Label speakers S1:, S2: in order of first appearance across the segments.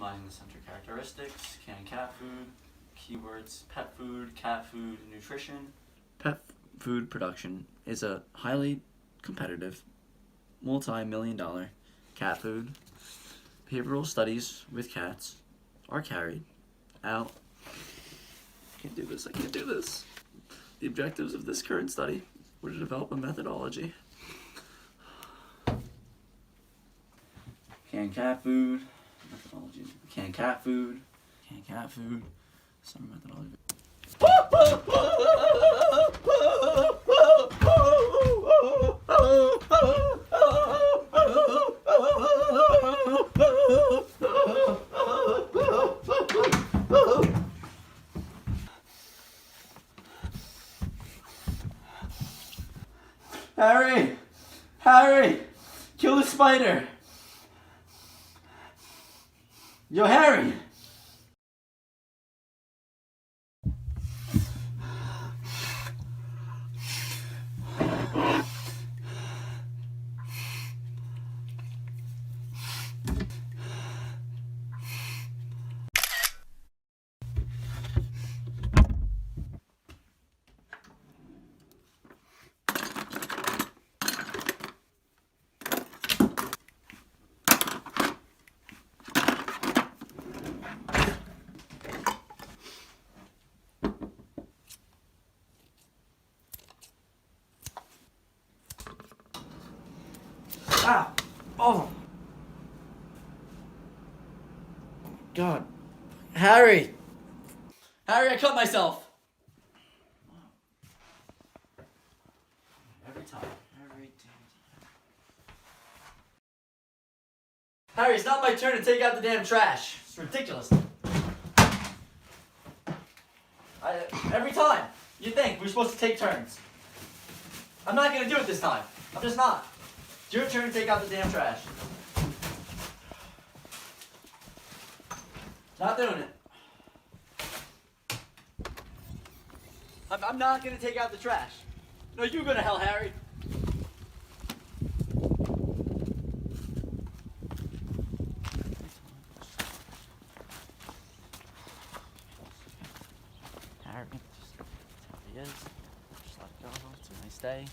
S1: defining the center characteristics, canned cat food, keywords, pet food, cat food, nutrition. Pet food production is a highly competitive, multi-million-dollar cat food. Behavioral studies with cats are carried out. I can't do this. The objectives of this current study were to develop a methodology. Canned cat food, methodology. Canned cat food, summer methodology. Harry, kill the spider. Yo, Harry! Ah! Oh! God. Harry! Harry, I cut myself! Every time. Harry, it's not my turn to take out the damn trash. It's ridiculous. Every time. You think we're supposed to take turns. I'm not gonna do it this time. I'm just not. It's your turn to take out the damn trash. Not doing it. I'm not gonna take out the trash. No, you go to hell, Harry. Harry, just how he is. Just let it go. It's a nice day.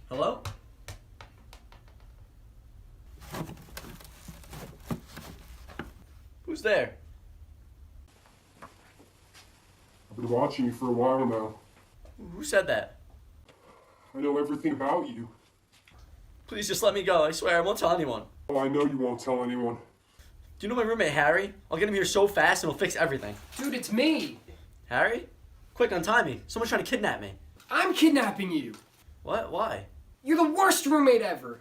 S1: Hello? Who's there?
S2: I've been watching you for a while now.
S1: Who said that?
S2: I know everything about you.
S1: Please just let me go. I swear I won't tell anyone.
S2: Oh, I know you won't tell anyone.
S1: Do you know my roommate Harry? I'll get him here so fast and he'll fix everything.
S3: Dude, it's me.
S1: Harry? Quick, untie me. Someone's trying to kidnap me.
S3: I'm kidnapping you.
S1: What? Why?
S3: You're the worst roommate ever.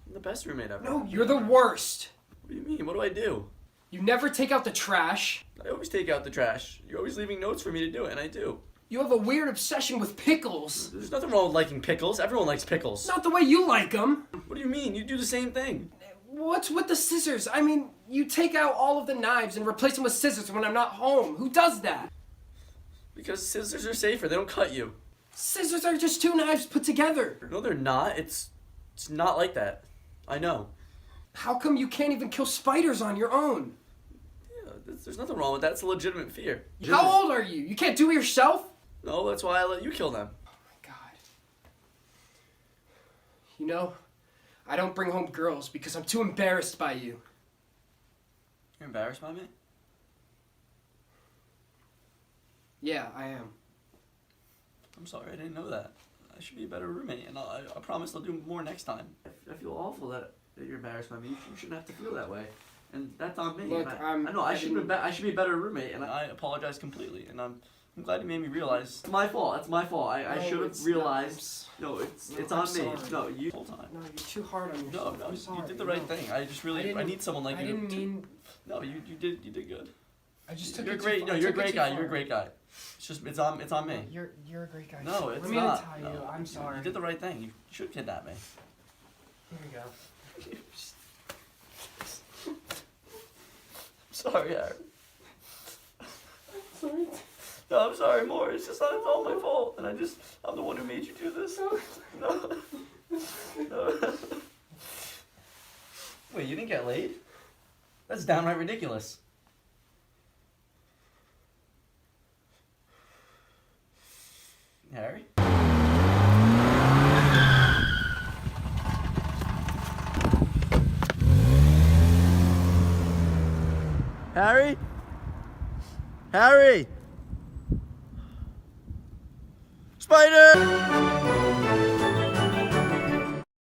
S1: I'm the best roommate ever.
S3: No, you're the worst.
S1: What do you mean? What do I do?
S3: You never take out the trash.
S1: I always take out the trash. You're always leaving notes for me to do it, and I do.
S3: You have a weird obsession with pickles.
S1: There's nothing wrong with liking pickles. Everyone likes pickles.
S3: Not the way you like them.
S1: What do you mean? You do the same thing.
S3: What's with the scissors? I mean, you take out all of the knives and replace them with scissors when I'm not home. Who does that?
S1: Because scissors are safer. They don't cut you.
S3: Scissors are just two knives put together.
S1: No, they're not. It's not like that. I know.
S3: How come you can't even kill spiders on your own?
S1: Yeah, there's nothing wrong with that. It's a legitimate fear.
S3: How old are you? You can't do it yourself?
S1: No, that's why I let you kill them.
S3: Oh my God. You know, I don't bring home girls because I'm too embarrassed by you.
S1: You're embarrassed by me?
S3: Yeah, I am.
S1: I'm sorry, I didn't know that. I should be a better roommate, and I promise I'll do more next time. I feel awful that you're embarrassed by me. You shouldn't have to feel that way, and that's on me.
S3: Look,
S1: I know I should be a better roommate, and I apologize completely. And I'm I'm glad you made me realize. It's my fault. That's my fault. I
S3: No,
S1: should have
S3: it's
S1: realized. No, it's
S3: No,
S1: on
S3: I'm
S1: me.
S3: sorry.
S1: No, you whole time.
S3: No, you're too hard on
S1: No,
S3: yourself.
S1: no,
S3: I'm
S1: you
S3: sorry.
S1: did the right
S3: No.
S1: thing. I just really, I
S3: didn't-
S1: need someone like
S3: I
S1: you.
S3: didn't mean.
S1: No, you did good.
S3: I just took
S1: You're
S3: it
S1: great.
S3: Too
S1: No,
S3: far.
S1: you're a
S3: I took it
S1: great
S3: too
S1: guy.
S3: far.
S1: You're a great guy. It's just, it's on me.
S3: You're a great guy.
S1: No, it's
S3: Let me
S1: not.
S3: untie
S1: No,
S3: you. I'm sorry.
S1: You did the right thing. You should kidnap me.
S3: Here we go.
S1: Sorry, Harry.
S3: Sorry.
S1: No, I'm sorry, more. It's just not. It's all my fault, and I'm the one who made you do this. No. No. Wait, you didn't get laid? That's downright ridiculous. Harry? Harry? Harry! Spider!